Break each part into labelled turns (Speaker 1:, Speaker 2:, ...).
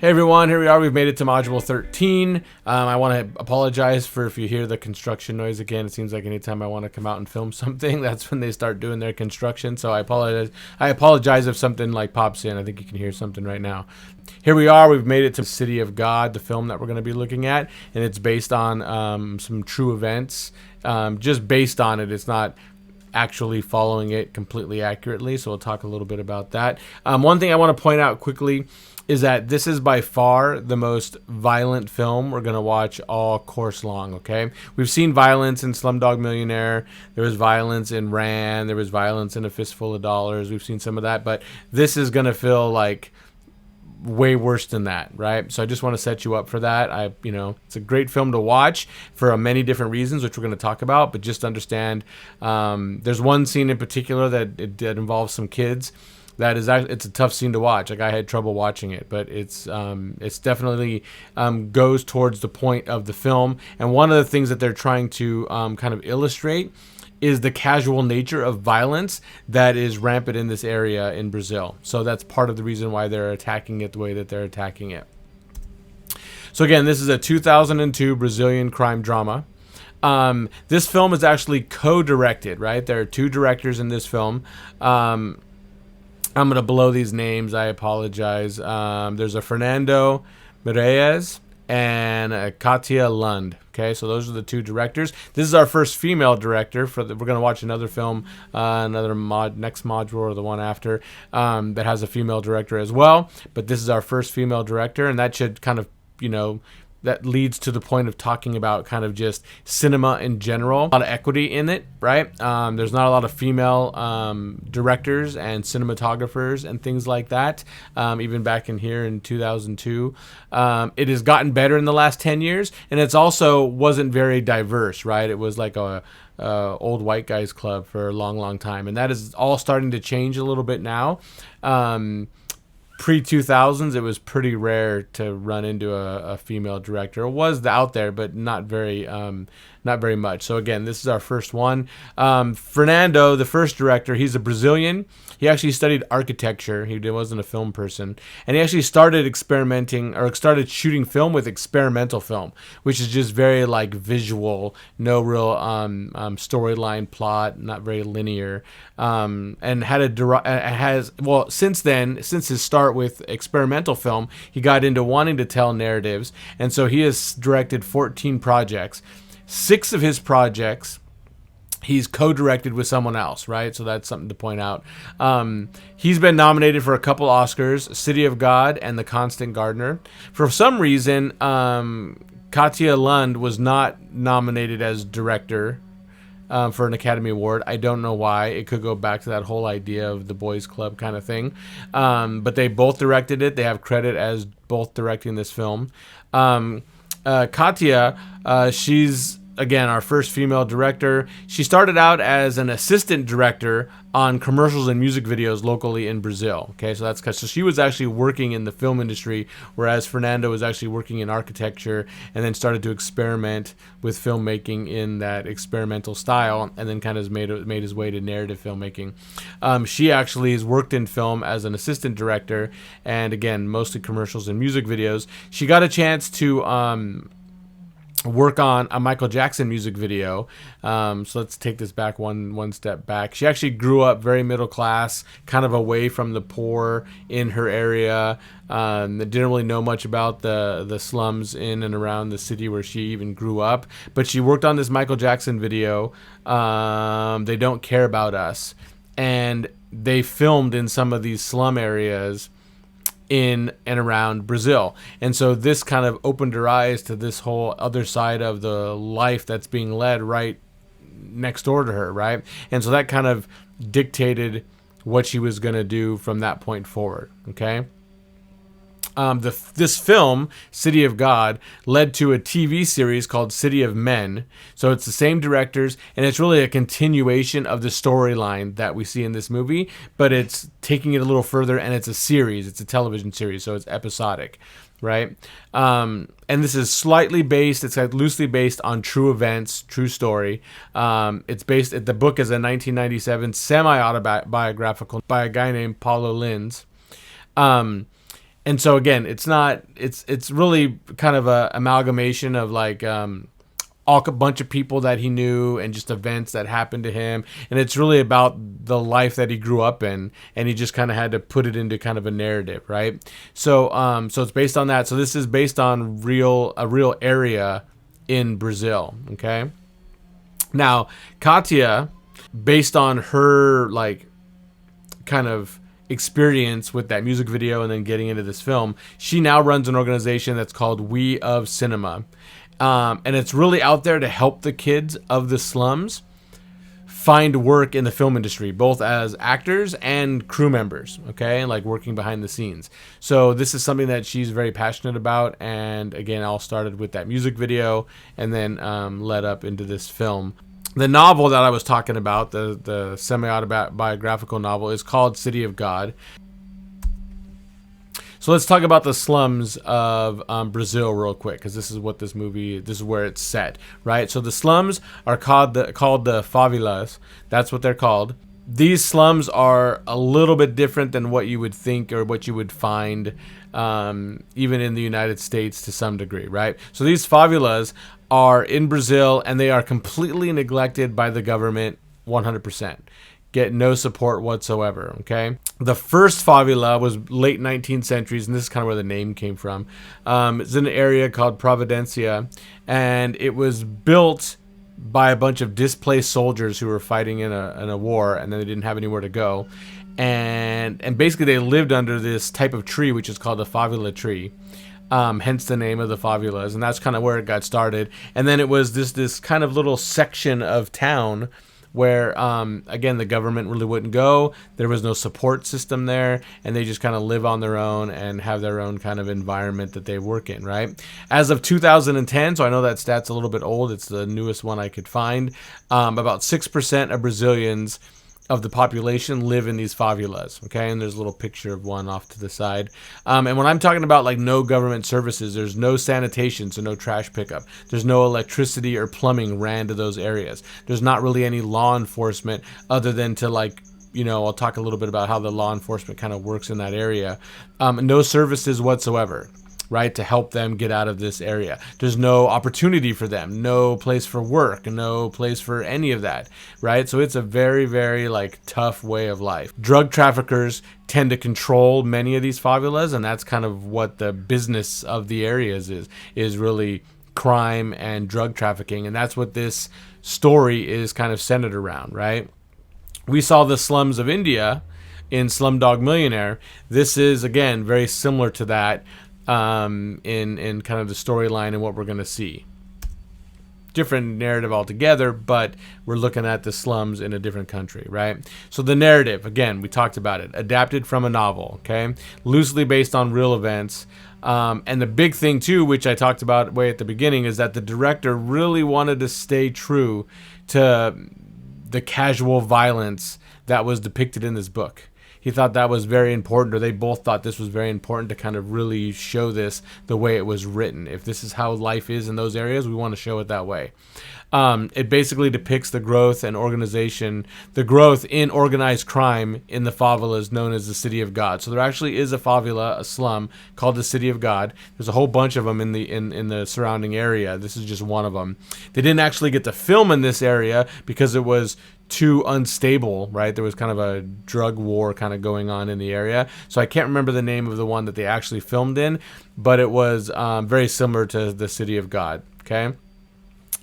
Speaker 1: Hey everyone, here we are. We've made it to module 13. I want to apologize for if you hear the construction noise again. It seems like anytime I want to come out and film something, that's when they start doing their construction. So I apologize. I apologize if something like pops in. I think you can hear something right now. Here we are. We've made it to City of God, the film that we're going to be looking at, and it's based on some true events. Just based on it. It's not actually following it completely accurately. So we'll talk a little bit about that. One thing I want to point out quickly is that this is by far the most violent film we're going to watch all course long, okay? We've seen violence in Slumdog Millionaire. There was violence in Ran. There was violence in A Fistful of Dollars. We've seen some of that, but this is going to feel like way worse than that, right? So I just want to set you up for that. It's a great film to watch for many different reasons, which we're going to talk about, but just understand there's one scene in particular that involves some kids. It's a tough scene to watch. Like, I had trouble watching it, but it's definitely goes towards the point of the film. And one of the things that they're trying to kind of illustrate is the casual nature of violence that is rampant in this area in Brazil. So that's part of the reason why they're attacking it the way that they're attacking it. So again, this is a 2002 Brazilian crime drama. This film is actually co-directed, right? There are two directors in this film. I'm going to blow these names. I apologize. There's a Fernando Meirelles and a Katia Lund. Okay, so those are the two directors. This is our first female director. We're going to watch another film, next module or the one after, that has a female director as well. But this is our first female director, and that should kind of, that leads to the point of talking about kind of just cinema in general. A lot of equity in it, right? There's not a lot of female directors and cinematographers and things like that, even back in here in 2002. It has gotten better in the last 10 years, and it's also wasn't very diverse, right? It was like a old white guys club for a long, long time, and that is all starting to change a little bit now. Pre-2000s, it was pretty rare to run into a female director. It was out there, but not very much. So again, this is our first one. Fernando, the first director, he's a Brazilian. He actually studied architecture. He wasn't a film person. And he actually started started shooting film with experimental film, which is just very like visual, no real storyline plot, not very linear. And since his start with experimental film, he got into wanting to tell narratives. And so he has directed 14 projects. 6 of his projects he's co-directed with someone else, right? So that's something to point out. He's been nominated for a couple Oscars, City of God and The Constant Gardener. For some reason, Katia Lund was not nominated as director for an Academy Award. I don't know why. It could go back to that whole idea of the boys club kind of thing. But they both directed it. They have credit as both directing this film. Katia, she's, again, our first female director. She started out as an assistant director on commercials and music videos locally in Brazil. Okay, so she was actually working in the film industry, whereas Fernando was actually working in architecture, and then started to experiment with filmmaking in that experimental style, and then kind of made his way to narrative filmmaking. She actually has worked in film as an assistant director, and again, mostly commercials and music videos. She got a chance to work on a Michael Jackson music video. So let's take this back one step back. She actually grew up very middle class, kind of away from the poor in her area. Didn't really know much about the slums in and around the city where she even grew up. But she worked on this Michael Jackson video, They Don't Care About Us. And they filmed in some of these slum areas in and around Brazil. And so this kind of opened her eyes to this whole other side of the life that's being led right next door to her, right? And so that kind of dictated what she was going to do from that point forward, okay? This film, City of God, led to a TV series called City of Men. So it's the same directors, and it's really a continuation of the storyline that we see in this movie, but it's taking it a little further, and it's a series. It's a television series, so it's episodic, right? And this is it's loosely based on true events, true story. The book is a 1997 semi-autobiographical by a guy named Paulo Lins. And so again, it's really kind of a amalgamation of like all a bunch of people that he knew and just events that happened to him, and it's really about the life that he grew up in, and he just kind of had to put it into kind of a narrative, right? So so it's based on that. So this is based on a real area in Brazil. Okay. Now Katia, based on her like kind of experience with that music video and then getting into this film, she now runs an organization that's called We of Cinema. And it's really out there to help the kids of the slums find work in the film industry, both as actors and crew members, okay, and like working behind the scenes. So this is something that she's very passionate about, and again, all started with that music video and then led up into this film. The novel that I was talking about, the semi-autobiographical novel, is called City of God. So let's talk about the slums of Brazil real quick, because this is where it's set, right? So the slums are called the favelas. That's what they're called. These slums are a little bit different than what you would think or what you would find even in the United States to some degree, right? So these favelas are in Brazil, and they are completely neglected by the government 100%. Get no support whatsoever, okay? The first favela was late 19th centuries, and this is kind of where the name came from. It's in an area called Providencia, and it was built by a bunch of displaced soldiers who were fighting in a war, and then they didn't have anywhere to go. And basically they lived under this type of tree, which is called the favela tree. Hence the name of the favelas, and that's kind of where it got started. And then it was this kind of little section of town where, again, the government really wouldn't go. There was no support system there, and they just kind of live on their own and have their own kind of environment that they work in, right? As of 2010, so I know that stat's a little bit old. It's the newest one I could find. About 6% of Brazilians of the population live in these favelas, okay? And there's a little picture of one off to the side. And when I'm talking about like no government services, there's no sanitation, so no trash pickup. There's no electricity or plumbing ran to those areas. There's not really any law enforcement other than to like, I'll talk a little bit about how the law enforcement kind of works in that area. No services whatsoever, right, to help them get out of this area. There's no opportunity for them, no place for work, no place for any of that, right? So it's a very, very like tough way of life. Drug traffickers tend to control many of these favelas, and that's kind of what the business of the areas is really crime and drug trafficking, and that's what this story is kind of centered around, right? We saw the slums of India in Slumdog Millionaire. This is, again, very similar to that. In kind of the storyline and what we're going to see. Different narrative altogether, but we're looking at the slums in a different country, right? So the narrative, again, we talked about it, adapted from a novel, okay? Loosely based on real events. And the big thing, too, which I talked about way at the beginning, is that the director really wanted to stay true to the casual violence that was depicted in this book. He thought that was very important, or they both thought this was very important to kind of really show this the way it was written. If this is how life is in those areas, we want to show it that way. It basically depicts the growth in organized crime in the favelas known as the City of God. So there actually is a favela, a slum, called the City of God. There's a whole bunch of them in the surrounding area. This is just one of them. They didn't actually get to film in this area because it was too unstable, right? There was kind of a drug war kind of going on in the area. So I can't remember the name of the one that they actually filmed in, but it was very similar to the City of God, okay?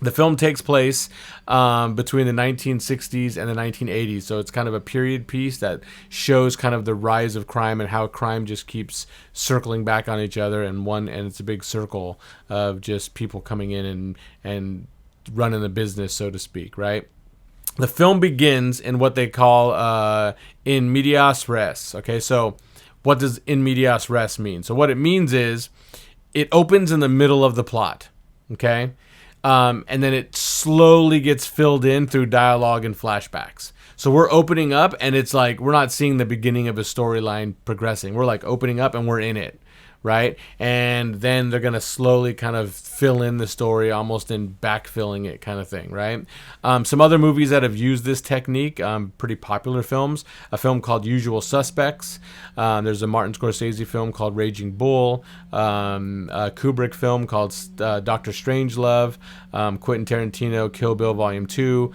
Speaker 1: The film takes place between the 1960s and the 1980s, so it's kind of a period piece that shows kind of the rise of crime and how crime just keeps circling back on each other, and it's a big circle of just people coming in and running the business, so to speak, right? The film begins in what they call in medias res. Okay, so what does in medias res mean? So what it means is it opens in the middle of the plot, okay? And then it slowly gets filled in through dialogue and flashbacks. So we're opening up, and it's like we're not seeing the beginning of a storyline progressing. We're like opening up, and we're in it, right? And then they're going to slowly kind of fill in the story, almost in backfilling it kind of thing, right? Some other movies that have used this technique, pretty popular films, a film called Usual Suspects. There's a Martin Scorsese film called Raging Bull, a Kubrick film called Dr. Strangelove, Quentin Tarantino, Kill Bill Volume 2.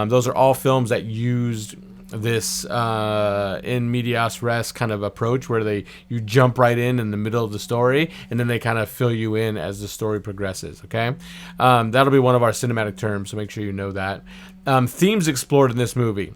Speaker 1: Those are all films that used this in medias res kind of approach where you jump right in the middle of the story, and then they kind of fill you in as the story progresses. Okay, that'll be one of our cinematic terms, so make sure you know that. Themes explored in this movie: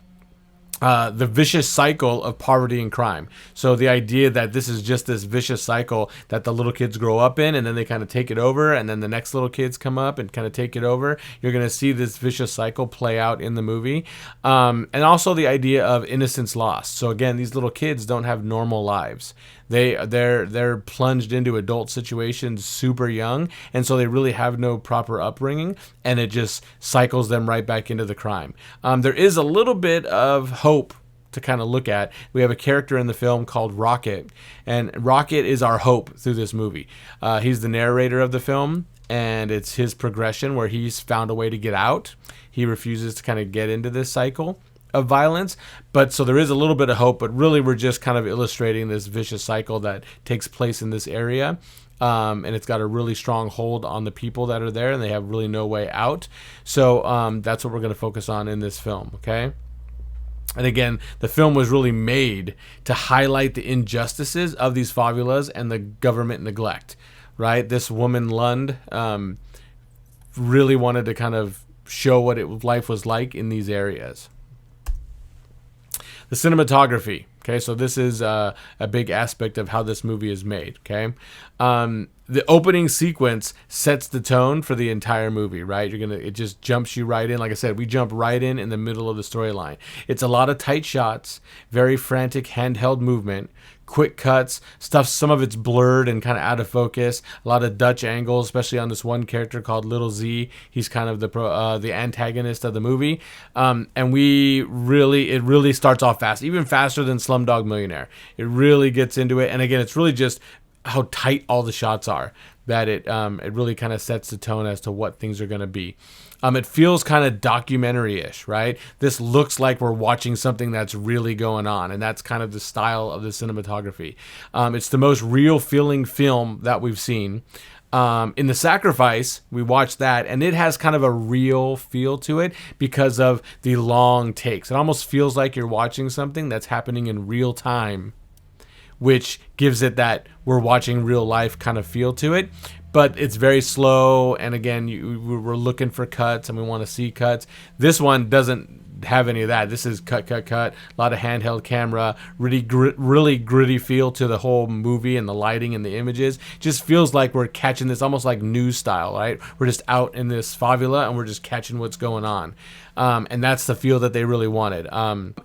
Speaker 1: the vicious cycle of poverty and crime. So the idea that this is just this vicious cycle that the little kids grow up in, and then they kind of take it over, and then the next little kids come up and kind of take it over. You're going to see this vicious cycle play out in the movie. And also the idea of innocence lost. So again, these little kids don't have normal lives. They're plunged into adult situations super young, and so they really have no proper upbringing, and it just cycles them right back into the crime. There is a little bit of hope to kind of look at. We have a character in the film called Rocket, and Rocket is our hope through this movie. He's the narrator of the film, and it's his progression where he's found a way to get out. He refuses to kind of get into this cycle of violence, but so there is a little bit of hope, but really we're just kind of illustrating this vicious cycle that takes place in this area, and it's got a really strong hold on the people that are there, and they have really no way out. So that's what we're going to focus on in this film. Okay. And again, the film was really made to highlight the injustices of these favelas and the government neglect, right? This woman, Lund, really wanted to kind of show what life was like in these areas. The cinematography. Okay, so this is a big aspect of how this movie is made. Okay, the opening sequence sets the tone for the entire movie. Right, it just jumps you right in. Like I said, we jump right in the middle of the storyline. It's a lot of tight shots, very frantic handheld movement, quick cuts, stuff. Some of it's blurred and kind of out of focus. A lot of Dutch angles, especially on this one character called Little Z. He's kind of the antagonist of the movie, and it really starts off fast, even faster than Slumdog Millionaire. It really gets into it, and again, it's really just how tight all the shots are that it really kind of sets the tone as to what things are going to be. It feels kind of documentary-ish, right? This looks like we're watching something that's really going on, and that's kind of the style of the cinematography. It's the most real-feeling film that we've seen. In The Sacrifice, we watched that, and it has kind of a real feel to it because of the long takes. It almost feels like you're watching something that's happening in real time, which gives it that we're watching real life kind of feel to it. But it's very slow, and again, we're looking for cuts, and we want to see cuts. This one doesn't have any of that. This is cut, a lot of handheld camera, really gritty feel to the whole movie, and the lighting and the images. Just feels like we're catching this almost like news style, right? We're just out in this favela, and we're just catching what's going on. And that's the feel that they really wanted.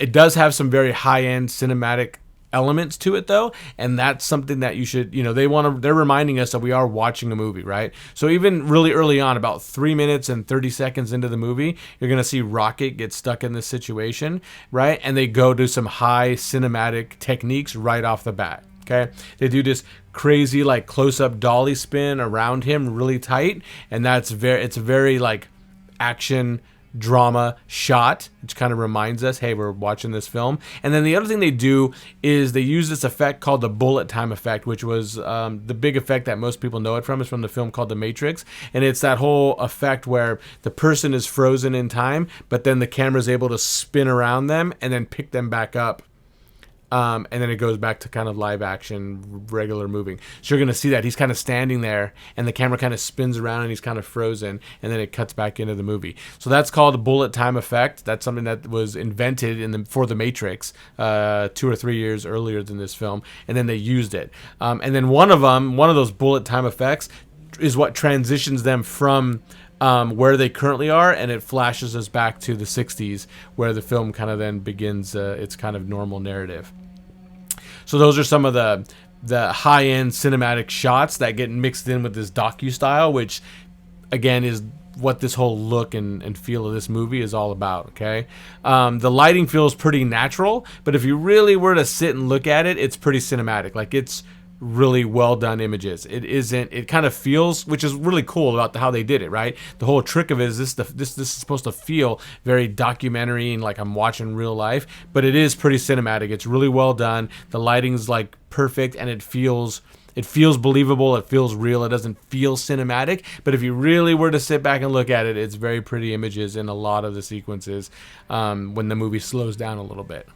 Speaker 1: It does have some very high-end cinematic elements to it though, and that's something that you should, they're reminding us that we are watching a movie, right? So even really early on, about 3 minutes and 30 seconds into the movie, you're going to see Rocket get stuck in this situation, right? And they go to some high cinematic techniques right off the bat. Okay, they do this crazy like close-up dolly spin around him really tight, and it's a very like action drama shot, which kind of reminds us, hey, we're watching this film. And then the other thing they do is they use this effect called the bullet time effect, which was the big effect that most people know it from is from the film called The Matrix. And it's that whole effect where the person is frozen in time, but then the camera is able to spin around them and then pick them back up. And then it goes back to kind of live action, regular moving. So you're going to see that. He's kind of standing there, and the camera kind of spins around, and he's kind of frozen, and then it cuts back into the movie. So that's called the bullet time effect. That's something that was invented for The Matrix 2 or 3 years earlier than this film, and then they used it. And then one of those bullet time effects is what transitions them from where they currently are, and it flashes us back to the 60s, where the film kind of then begins its kind of normal narrative. So those are some of the high-end cinematic shots that get mixed in with this docu-style, which, again, is what this whole look and feel of this movie is all about, okay? The lighting feels pretty natural, but if you really were to sit and look at it, it's pretty cinematic. Like, it's really well done images. It isn't. It kind of feels, which is really cool about how they did it. Right. The whole trick of it is this is supposed to feel very documentary and like I'm watching real life, but it is pretty cinematic. It's really well done. The lighting's like perfect, and it feels believable. It feels real. It doesn't feel cinematic. But if you really were to sit back and look at it, it's very pretty images in a lot of the sequences when the movie slows down a little bit.